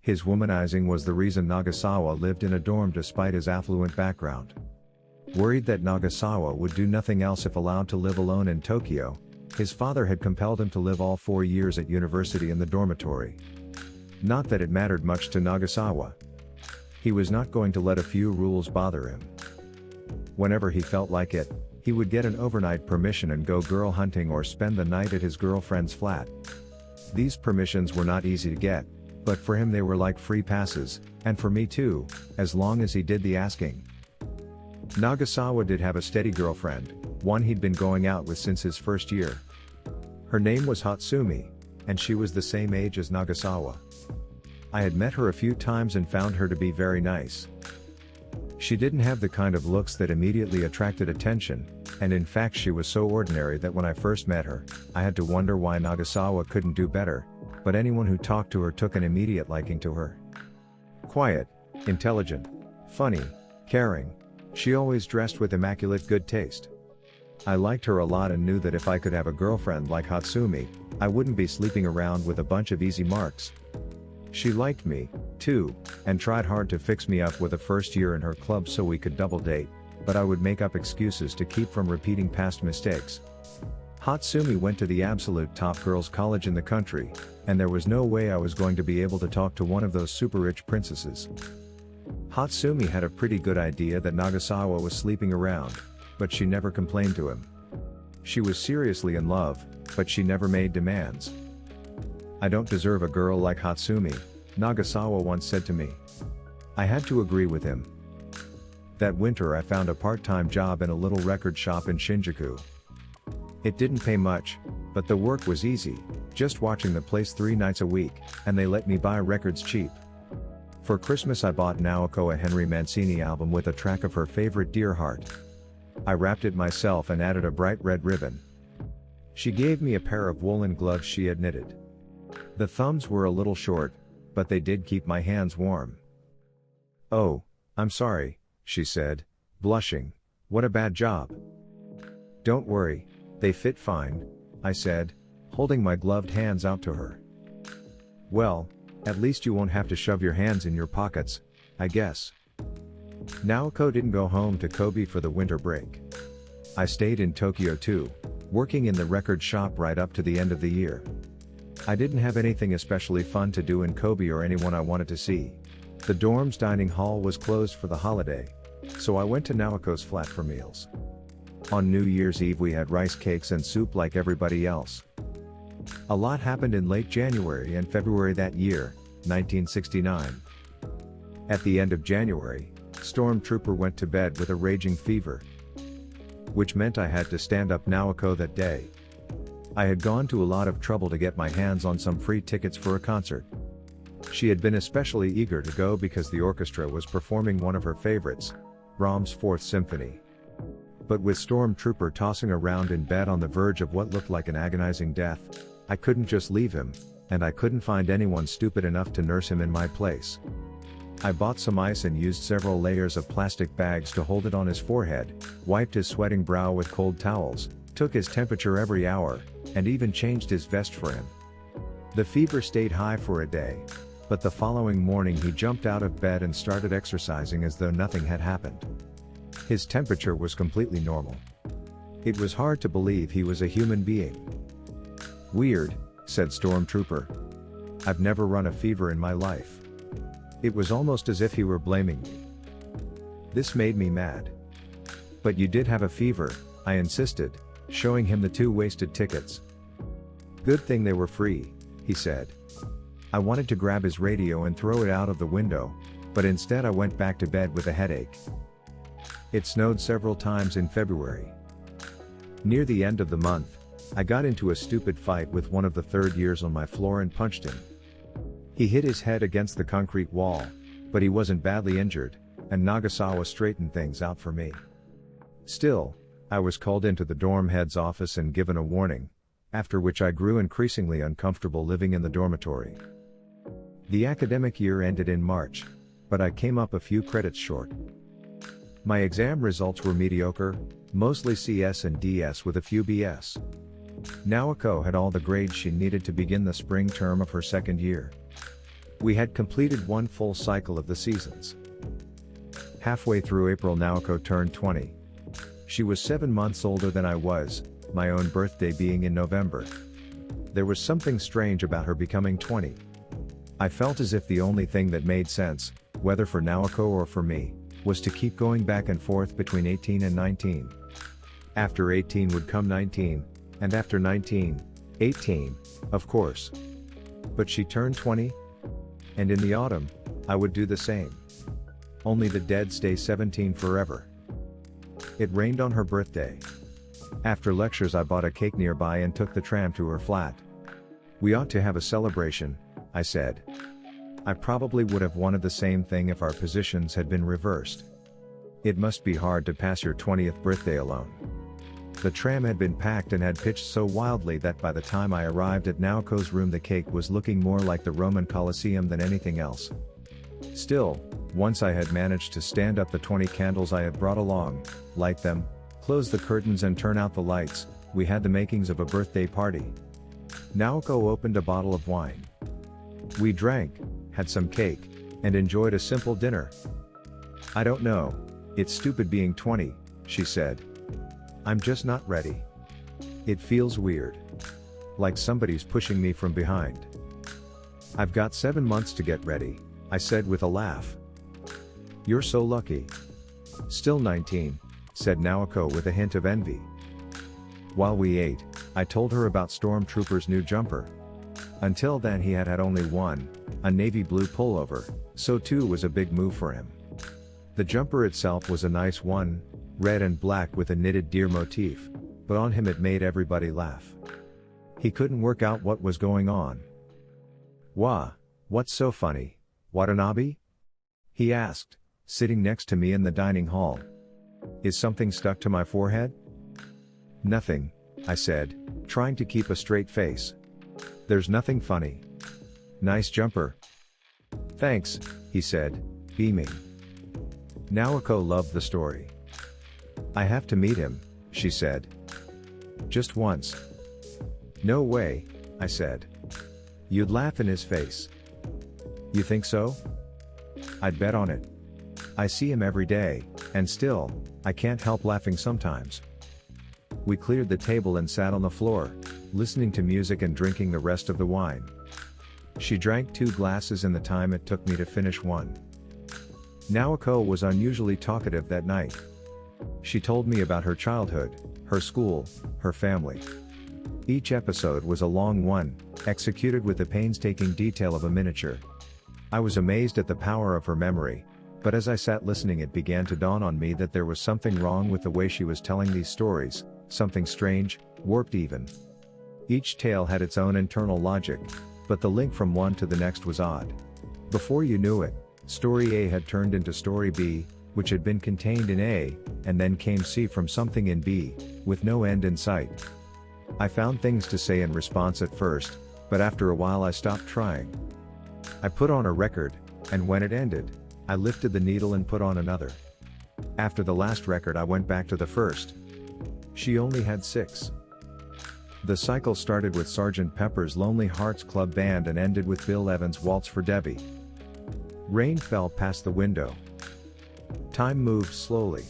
His womanizing was the reason Nagasawa lived in a dorm despite his affluent background. Worried that Nagasawa would do nothing else if allowed to live alone in Tokyo, his father had compelled him to live all 4 years at university in the dormitory. Not that it mattered much to Nagasawa. He was not going to let a few rules bother him. Whenever he felt like it, he would get an overnight permission and go girl hunting or spend the night at his girlfriend's flat. These permissions were not easy to get, but for him they were like free passes, and for me too, as long as he did the asking. Nagasawa did have a steady girlfriend, one he'd been going out with since his first year. Her name was Hatsumi, and she was the same age as Nagasawa. I had met her a few times and found her to be very nice. She didn't have the kind of looks that immediately attracted attention, and in fact she was so ordinary that when I first met her, I had to wonder why Nagasawa couldn't do better, but anyone who talked to her took an immediate liking to her. Quiet, intelligent, funny, caring, she always dressed with immaculate good taste. I liked her a lot and knew that if I could have a girlfriend like Hatsumi, I wouldn't be sleeping around with a bunch of easy marks. She liked me, too, and tried hard to fix me up with a first year in her club so we could double date, but I would make up excuses to keep from repeating past mistakes. Hatsumi went to the absolute top girls' college in the country, and there was no way I was going to be able to talk to one of those super rich princesses. Hatsumi had a pretty good idea that Nagasawa was sleeping around, but she never complained to him. She was seriously in love, but she never made demands. "I don't deserve a girl like Hatsumi," Nagasawa once said to me. I had to agree with him. That winter I found a part-time job in a little record shop in Shinjuku. It didn't pay much, but the work was easy, just watching the place 3 nights a week, and they let me buy records cheap. For Christmas I bought Naoko a Henry Mancini album with a track of her favorite Dear Heart. I wrapped it myself and added a bright red ribbon. She gave me a pair of woolen gloves she had knitted. The thumbs were a little short, but they did keep my hands warm. "Oh, I'm sorry," she said, blushing. "What a bad job." "Don't worry, they fit fine," I said, holding my gloved hands out to her. "Well, at least you won't have to shove your hands in your pockets, I guess." Naoko didn't go home to Kobe for the winter break. I stayed in Tokyo too, working in the record shop right up to the end of the year. I didn't have anything especially fun to do in Kobe or anyone I wanted to see. The dorm's dining hall was closed for the holiday, so I went to Naoko's flat for meals. On New Year's Eve we had rice cakes and soup like everybody else. A lot happened in late January and February that year, 1969. At the end of January, Stormtrooper went to bed with a raging fever, which meant I had to stand up Naoko that day. I had gone to a lot of trouble to get my hands on some free tickets for a concert. She had been especially eager to go because the orchestra was performing one of her favorites, Brahms' Fourth Symphony. But with Stormtrooper tossing around in bed on the verge of what looked like an agonizing death, I couldn't just leave him, and I couldn't find anyone stupid enough to nurse him in my place. I bought some ice and used several layers of plastic bags to hold it on his forehead, wiped his sweating brow with cold towels, took his temperature every hour, and even changed his vest for him. The fever stayed high for a day, but the following morning he jumped out of bed and started exercising as though nothing had happened. His temperature was completely normal. It was hard to believe he was a human being. "Weird," said Stormtrooper. "I've never run a fever in my life." It was almost as if he were blaming me. This made me mad. "But you did have a fever," I insisted, showing him the 2 wasted tickets. "Good thing they were free," he said. I wanted to grab his radio and throw it out of the window, but instead I went back to bed with a headache. It snowed several times in February. Near the end of the month, I got into a stupid fight with one of the third years on my floor and punched him. He hit his head against the concrete wall, but he wasn't badly injured, and Nagasawa straightened things out for me. Still, I was called into the dorm head's office and given a warning, after which I grew increasingly uncomfortable living in the dormitory. The academic year ended in March, but I came up a few credits short. My exam results were mediocre, mostly CS and DS with a few BS. Naoko had all the grades she needed to begin the spring term of her second year. We had completed one full cycle of the seasons. Halfway through April, Naoko turned 20. She was 7 months older than I was, my own birthday being in November. There was something strange about her becoming 20. I felt as if the only thing that made sense, whether for Naoko or for me, was to keep going back and forth between 18 and 19. After 18 would come 19, and after 19, 18, of course. But she turned 20, and in the autumn, I would do the same. Only the dead stay 17 forever. It rained on her birthday. After lectures, I bought a cake nearby and took the tram to her flat. We ought to have a celebration, I said. I probably would have wanted the same thing if our positions had been reversed. It must be hard to pass your 20th birthday alone. The tram had been packed and had pitched so wildly that by the time I arrived at Naoko's room, the cake was looking more like the Roman Colosseum than anything else. Still, once I had managed to stand up the 20 candles I had brought along, light them, close the curtains and turn out the lights, we had the makings of a birthday party. Naoko opened a bottle of wine. We drank, had some cake, and enjoyed a simple dinner. I don't know, it's stupid being 20, she said. I'm just not ready. It feels weird. Like somebody's pushing me from behind. I've got 7 months to get ready, I said with a laugh. You're so lucky. Still 19, said Naoko with a hint of envy. While we ate, I told her about Stormtrooper's new jumper. Until then he had had only one, a navy blue pullover, so 2 was a big move for him. The jumper itself was a nice one, red and black with a knitted deer motif, but on him it made everybody laugh. He couldn't work out what was going on. What's so funny, Watanabe? He asked, sitting next to me in the dining hall. Is something stuck to my forehead? Nothing, I said, trying to keep a straight face. There's nothing funny. Nice jumper. Thanks, he said, beaming. Naoko loved the story. I have to meet him, she said. Just once. No way, I said. You'd laugh in his face. You think so? I'd bet on it. I see him every day, and still, I can't help laughing sometimes. We cleared the table and sat on the floor, listening to music and drinking the rest of the wine. She drank 2 glasses in the time it took me to finish one. Naoko was unusually talkative that night. She told me about her childhood, her school, her family. Each episode was a long one, executed with the painstaking detail of a miniature. I was amazed at the power of her memory, but as I sat listening it began to dawn on me that there was something wrong with the way she was telling these stories, something strange, warped even. Each tale had its own internal logic, but the link from one to the next was odd. Before you knew it, Story A had turned into Story B, which had been contained in A, and then came C from something in B, with no end in sight. I found things to say in response at first, but after a while I stopped trying. I put on a record, and when it ended, I lifted the needle and put on another. After the last record I went back to the first. She only had 6. The cycle started with Sgt. Pepper's Lonely Hearts Club Band and ended with Bill Evans' Waltz for Debbie. Rain fell past the window. Time moved slowly.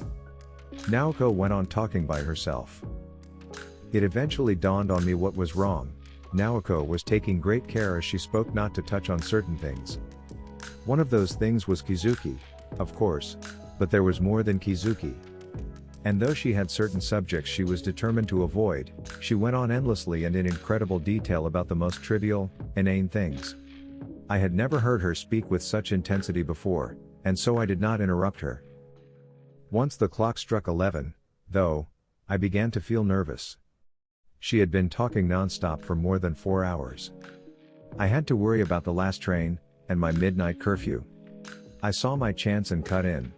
Naoko went on talking by herself. It eventually dawned on me what was wrong. Naoko was taking great care as she spoke not to touch on certain things. One of those things was Kizuki, of course, but there was more than Kizuki. And though she had certain subjects she was determined to avoid, she went on endlessly and in incredible detail about the most trivial, inane things. I had never heard her speak with such intensity before, and so I did not interrupt her. Once the clock struck 11, though, I began to feel nervous. She had been talking non-stop for more than 4 hours. I had to worry about the last train, and my midnight curfew. I saw my chance and cut in.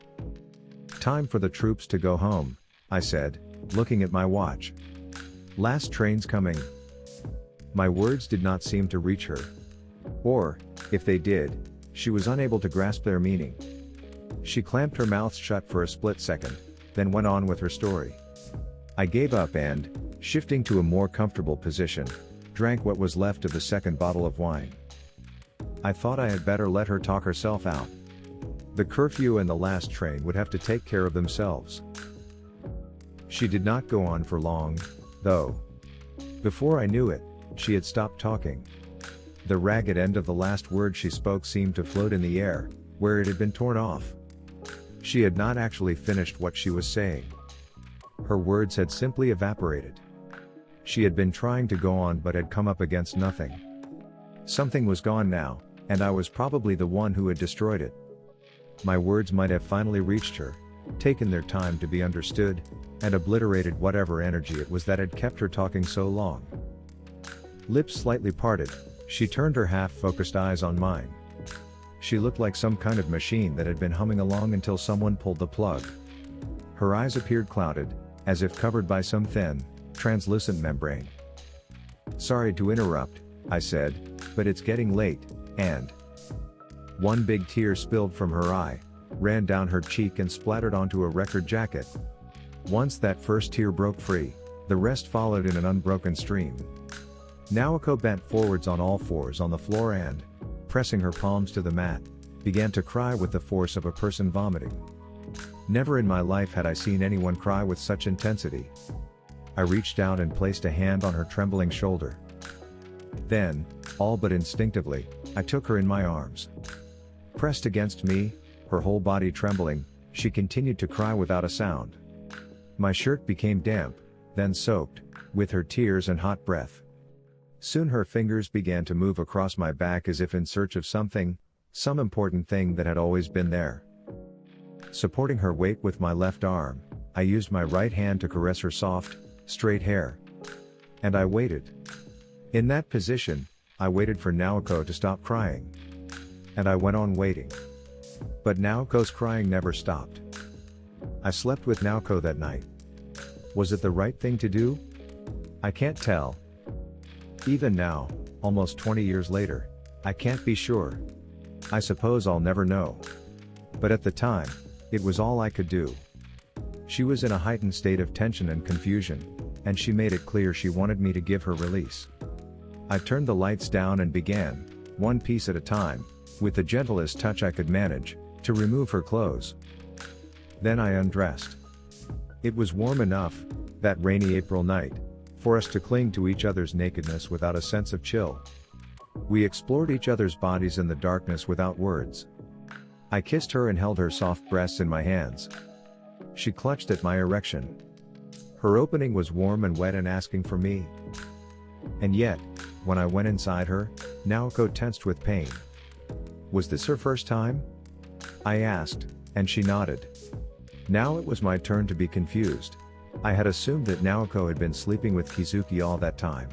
Time for the troops to go home, I said, looking at my watch. Last train's coming. My words did not seem to reach her. Or, if they did, she was unable to grasp their meaning. She clamped her mouth shut for a split second, then went on with her story. I gave up and, shifting to a more comfortable position, drank what was left of the second bottle of wine. I thought I had better let her talk herself out. The curfew and the last train would have to take care of themselves. She did not go on for long, though. Before I knew it, she had stopped talking. The ragged end of the last word she spoke seemed to float in the air, where it had been torn off. She had not actually finished what she was saying. Her words had simply evaporated. She had been trying to go on but had come up against nothing. Something was gone now, and I was probably the one who had destroyed it. My words might have finally reached her, taken their time to be understood, and obliterated whatever energy it was that had kept her talking so long. Lips slightly parted, she turned her half-focused eyes on mine. She looked like some kind of machine that had been humming along until someone pulled the plug. Her eyes appeared clouded, as if covered by some thin, translucent membrane. "Sorry to interrupt," I said, "but it's getting late," and one big tear spilled from her eye, ran down her cheek and splattered onto a record jacket. Once that first tear broke free, the rest followed in an unbroken stream. Naoko bent forwards on all fours on the floor and, pressing her palms to the mat, began to cry with the force of a person vomiting. Never in my life had I seen anyone cry with such intensity. I reached out and placed a hand on her trembling shoulder. Then, all but instinctively, I took her in my arms. Pressed against me, her whole body trembling, she continued to cry without a sound. My shirt became damp, then soaked, with her tears and hot breath. Soon her fingers began to move across my back as if in search of something, some important thing that had always been there. Supporting her weight with my left arm, I used my right hand to caress her soft, straight hair. And I waited. In that position, I waited for Naoko to stop crying. And I went on waiting. But Naoko's crying never stopped. I slept with Naoko that night. Was it the right thing to do? I can't tell. Even now, almost 20 years later, I can't be sure. I suppose I'll never know. But at the time, it was all I could do. She was in a heightened state of tension and confusion, and she made it clear she wanted me to give her release. I turned the lights down and began, one piece at a time, with the gentlest touch I could manage, to remove her clothes. Then I undressed. It was warm enough, that rainy April night, for us to cling to each other's nakedness without a sense of chill. We explored each other's bodies in the darkness without words. I kissed her and held her soft breasts in my hands. She clutched at my erection. Her opening was warm and wet and asking for me. And yet, when I went inside her, Naoko tensed with pain. Was this her first time? I asked, and she nodded. Now it was my turn to be confused. I had assumed that Naoko had been sleeping with Kizuki all that time.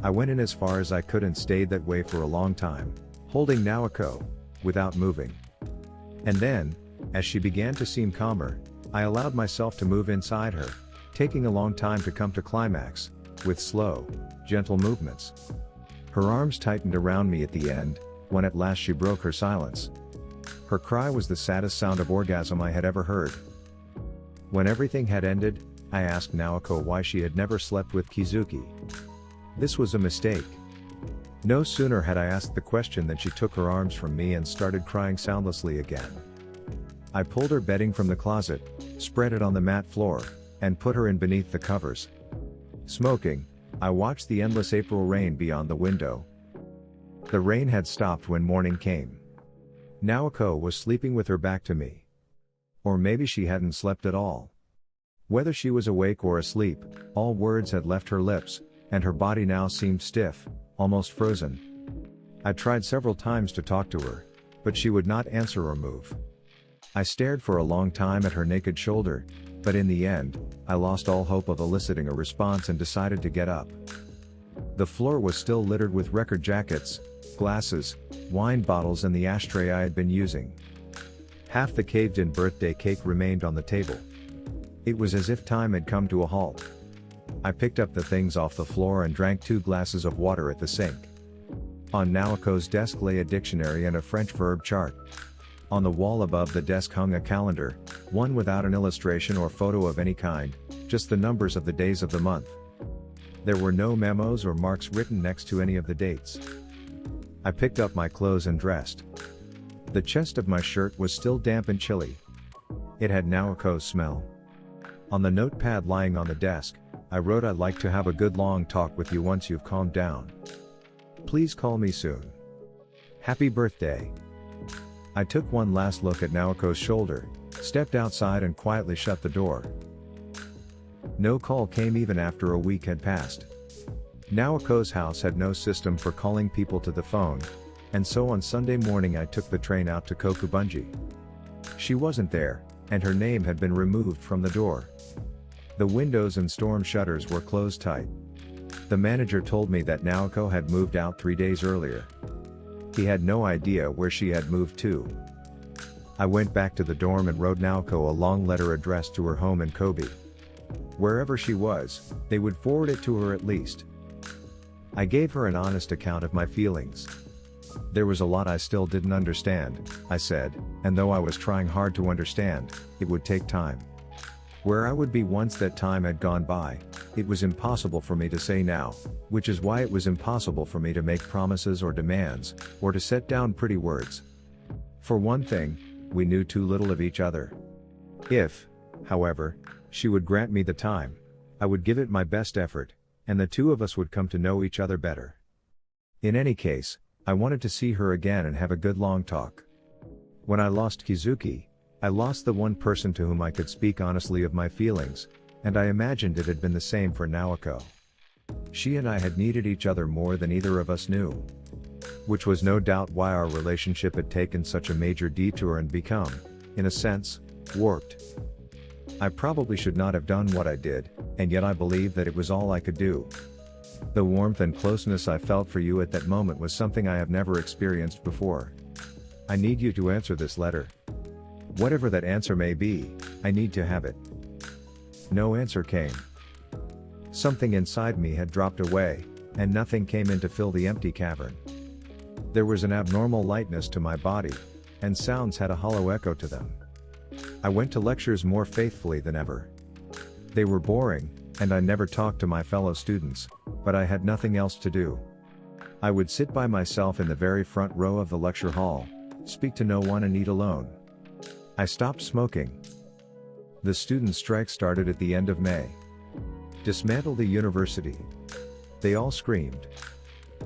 I went in as far as I could and stayed that way for a long time, holding Naoko, without moving. And then, as she began to seem calmer, I allowed myself to move inside her, taking a long time to come to climax, with slow, gentle movements. Her arms tightened around me at the end, when at last she broke her silence. Her cry was the saddest sound of orgasm I had ever heard. When everything had ended, I asked Naoko why she had never slept with Kizuki. This was a mistake. No sooner had I asked the question than she took her arms from me and started crying soundlessly again. I pulled her bedding from the closet, spread it on the mat floor, and put her in beneath the covers. Smoking, I watched the endless April rain beyond the window. The rain had stopped when morning came. Naoko was sleeping with her back to me. Or maybe she hadn't slept at all. Whether she was awake or asleep, all words had left her lips, and her body now seemed stiff, almost frozen. I tried several times to talk to her, but she would not answer or move. I stared for a long time at her naked shoulder, but in the end, I lost all hope of eliciting a response and decided to get up. The floor was still littered with record jackets, glasses, wine bottles and the ashtray I had been using. Half the caved-in birthday cake remained on the table. It was as if time had come to a halt. I picked up the things off the floor and drank 2 glasses of water at the sink. On Naoko's desk lay a dictionary and a French verb chart. On the wall above the desk hung a calendar, one without an illustration or photo of any kind, just the numbers of the days of the month. There were no memos or marks written next to any of the dates. I picked up my clothes and dressed. The chest of my shirt was still damp and chilly. It had Naoko's smell. On the notepad lying on the desk, I wrote, "I'd like to have a good long talk with you once you've calmed down. Please call me soon. Happy birthday." I took one last look at Naoko's shoulder, stepped outside and quietly shut the door. No call came even after a week had passed. Naoko's house had no system for calling people to the phone, and so on Sunday morning I took the train out to Kokubunji. She wasn't there, and her name had been removed from the door. The windows and storm shutters were closed tight. The manager told me that Naoko had moved out 3 days earlier. He had no idea where she had moved to. I went back to the dorm and wrote Naoko a long letter addressed to her home in Kobe. Wherever she was, they would forward it to her at least. I gave her an honest account of my feelings. There was a lot I still didn't understand, I said, and though I was trying hard to understand, it would take time. Where I would be once that time had gone by, it was impossible for me to say now, which is why it was impossible for me to make promises or demands, or to set down pretty words. For one thing, we knew too little of each other. If, however, she would grant me the time, I would give it my best effort, and the two of us would come to know each other better. In any case, I wanted to see her again and have a good long talk. When I lost Kizuki, I lost the one person to whom I could speak honestly of my feelings, and I imagined it had been the same for Naoko. She and I had needed each other more than either of us knew. Which was no doubt why our relationship had taken such a major detour and become, in a sense, warped. I probably should not have done what I did, and yet I believe that it was all I could do. The warmth and closeness I felt for you at that moment was something I have never experienced before. I need you to answer this letter. Whatever that answer may be, I need to have it. No answer came. Something inside me had dropped away, and nothing came in to fill the empty cavern. There was an abnormal lightness to my body, and sounds had a hollow echo to them. I went to lectures more faithfully than ever. They were boring, and I never talked to my fellow students, but I had nothing else to do. I would sit by myself in the very front row of the lecture hall, speak to no one and eat alone. I stopped smoking. The student strike started at the end of May. Dismantle the university. They all screamed.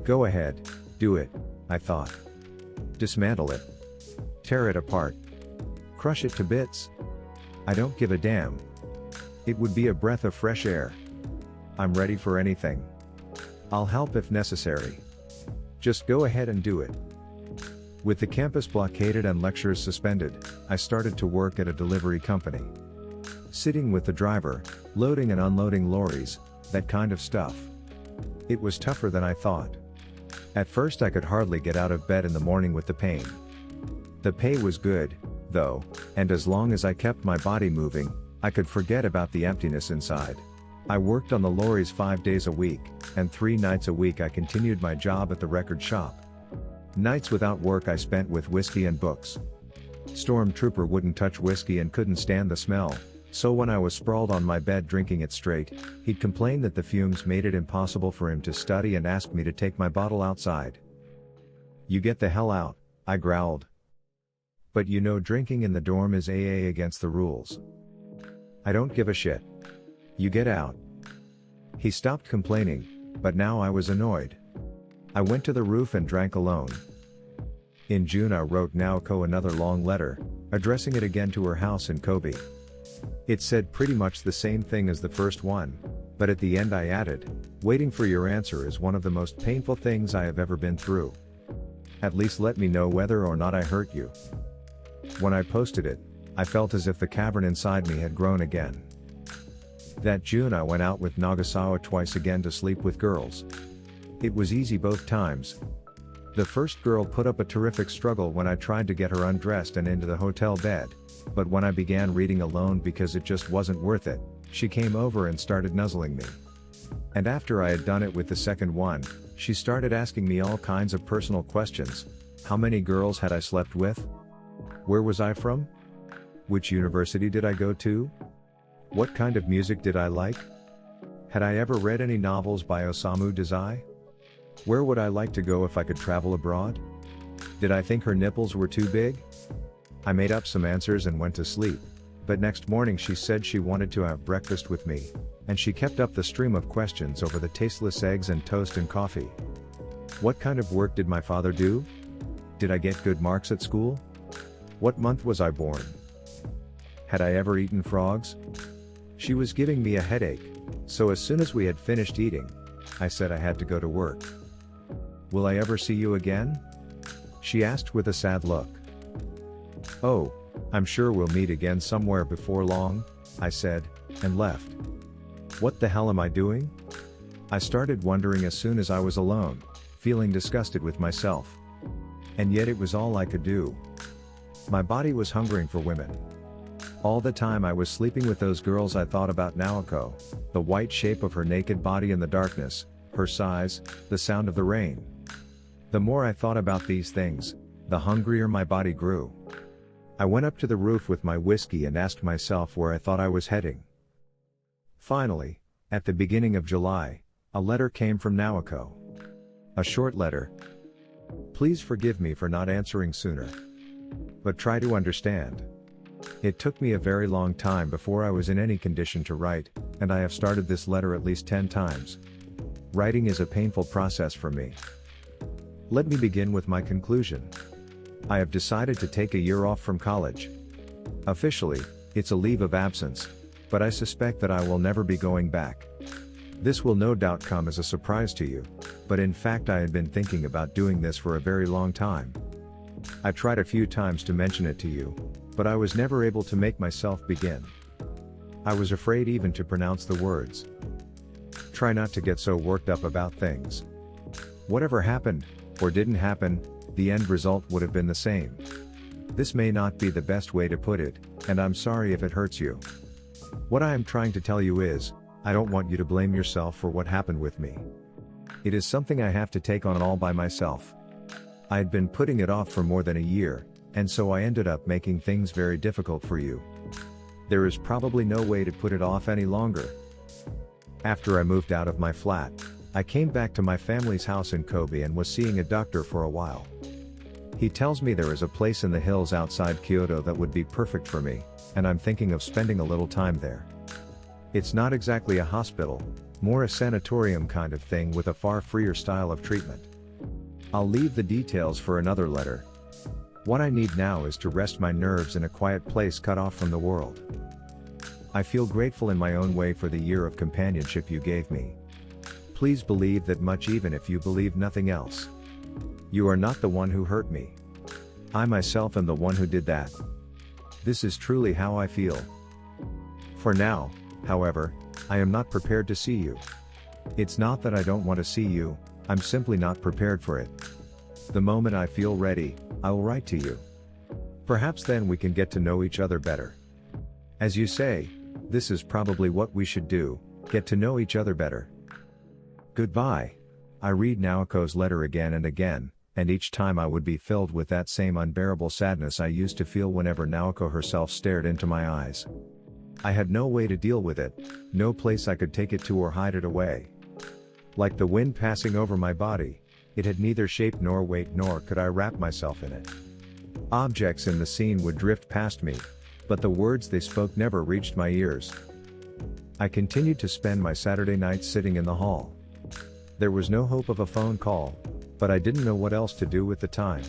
Go ahead, do it, I thought. Dismantle it. Tear it apart. Crush it to bits. I don't give a damn. It would be a breath of fresh air. I'm ready for anything. I'll help if necessary. Just go ahead and do it. With the campus blockaded and lectures suspended, I started to work at a delivery company. Sitting with the driver, loading and unloading lorries, that kind of stuff. It was tougher than I thought. At first I could hardly get out of bed in the morning with the pain. The pay was good, though, and as long as I kept my body moving, I could forget about the emptiness inside. I worked on the lorries 5 days a week, and 3 nights a week I continued my job at the record shop. Nights without work I spent with whiskey and books. Stormtrooper wouldn't touch whiskey and couldn't stand the smell, so when I was sprawled on my bed drinking it straight, he'd complain that the fumes made it impossible for him to study and ask me to take my bottle outside. You get the hell out, I growled. But you know drinking in the dorm is AA against the rules. I don't give a shit. You get out. He stopped complaining, but now I was annoyed. I went to the roof and drank alone. In June I wrote Naoko another long letter, addressing it again to her house in Kobe. It said pretty much the same thing as the first one, but at the end I added, waiting for your answer is one of the most painful things I have ever been through. At least let me know whether or not I hurt you. When I posted it, I felt as if the cavern inside me had grown again. That June I went out with Nagasawa twice again to sleep with girls. It was easy both times. The first girl put up a terrific struggle when I tried to get her undressed and into the hotel bed, but when I began reading alone because it just wasn't worth it, she came over and started nuzzling me. And after I had done it with the second one, she started asking me all kinds of personal questions. How many girls had I slept with? Where was I from? Which university did I go to? What kind of music did I like? Had I ever read any novels by Osamu Dazai? Where would I like to go if I could travel abroad? Did I think her nipples were too big? I made up some answers and went to sleep, but next morning she said she wanted to have breakfast with me, and she kept up the stream of questions over the tasteless eggs and toast and coffee. What kind of work did my father do? Did I get good marks at school? What month was I born? Had I ever eaten frogs? She was giving me a headache, so as soon as we had finished eating, I said I had to go to work. Will I ever see you again? She asked with a sad look. Oh, I'm sure we'll meet again somewhere before long, I said, and left. What the hell am I doing? I started wondering as soon as I was alone, feeling disgusted with myself. And yet it was all I could do. My body was hungering for women. All the time I was sleeping with those girls I thought about Naoko, the white shape of her naked body in the darkness, her size, the sound of the rain. The more I thought about these things, the hungrier my body grew. I went up to the roof with my whiskey and asked myself where I thought I was heading. Finally, at the beginning of July, a letter came from Naoko. A short letter. Please forgive me for not answering sooner. But try to understand. It took me a very long time before I was in any condition to write, and I have started this letter at least 10 times. Writing is a painful process for me. Let me begin with my conclusion. I have decided to take a year off from college. Officially, it's a leave of absence, but I suspect that I will never be going back. This will no doubt come as a surprise to you, but in fact I had been thinking about doing this for a very long time. I tried a few times to mention it to you, but I was never able to make myself begin. I was afraid even to pronounce the words. Try not to get so worked up about things. Whatever happened, or didn't happen, the end result would have been the same. This may not be the best way to put it, and I'm sorry if it hurts you. What I am trying to tell you is, I don't want you to blame yourself for what happened with me. It is something I have to take on all by myself. I had been putting it off for more than a year, and so I ended up making things very difficult for you. There is probably no way to put it off any longer. After I moved out of my flat, I came back to my family's house in Kobe and was seeing a doctor for a while. He tells me there is a place in the hills outside Kyoto that would be perfect for me, and I'm thinking of spending a little time there. It's not exactly a hospital, more a sanatorium kind of thing with a far freer style of treatment. I'll leave the details for another letter. What I need now is to rest my nerves in a quiet place cut off from the world. I feel grateful in my own way for the year of companionship you gave me. Please believe that much even if you believe nothing else. You are not the one who hurt me. I myself am the one who did that. This is truly how I feel. For now, however, I am not prepared to see you. It's not that I don't want to see you, I'm simply not prepared for it. The moment I feel ready, I will write to you. Perhaps then we can get to know each other better. As you say, this is probably what we should do, get to know each other better. Goodbye. I read Naoko's letter again and again, and each time I would be filled with that same unbearable sadness I used to feel whenever Naoko herself stared into my eyes. I had no way to deal with it, no place I could take it to or hide it away. Like the wind passing over my body, it had neither shape nor weight nor could I wrap myself in it. Objects in the scene would drift past me, but the words they spoke never reached my ears. I continued to spend my Saturday nights sitting in the hall. There was no hope of a phone call, but I didn't know what else to do with the time.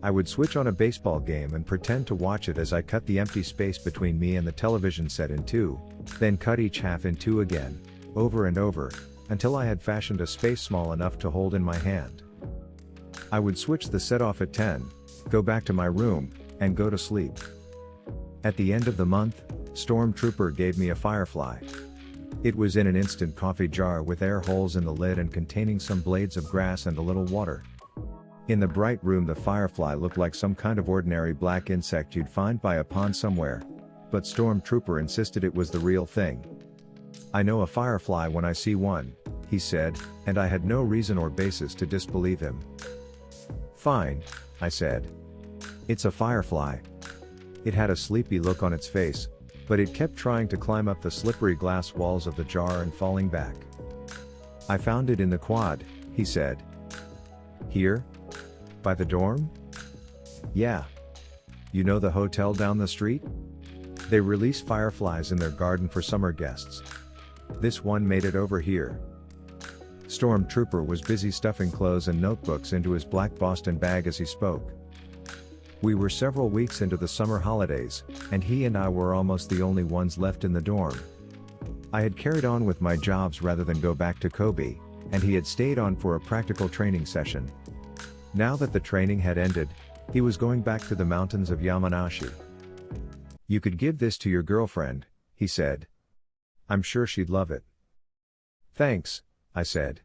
I would switch on a baseball game and pretend to watch it as I cut the empty space between me and the television set in two, then cut each half in two again, over and over, until I had fashioned a space small enough to hold in my hand. I would switch the set off at 10, go back to my room, and go to sleep. At the end of the month, Stormtrooper gave me a Firefly. It was in an instant coffee jar with air holes in the lid and containing some blades of grass and a little water. In the bright room the Firefly looked like some kind of ordinary black insect you'd find by a pond somewhere, but Stormtrooper insisted it was the real thing. I know a Firefly when I see one, he said, and I had no reason or basis to disbelieve him. Fine, I said. It's a Firefly. It had a sleepy look on its face, but it kept trying to climb up the slippery glass walls of the jar and falling back. I found it in the quad, he said. Here? By the dorm? Yeah. You know the hotel down the street? They release fireflies in their garden for summer guests. This one made it over here. Stormtrooper was busy stuffing clothes and notebooks into his black Boston bag as he spoke. We were several weeks into the summer holidays, and he and I were almost the only ones left in the dorm. I had carried on with my jobs rather than go back to Kobe, and he had stayed on for a practical training session. Now that the training had ended, he was going back to the mountains of Yamanashi. You could give this to your girlfriend, he said. I'm sure she'd love it. Thanks, I said.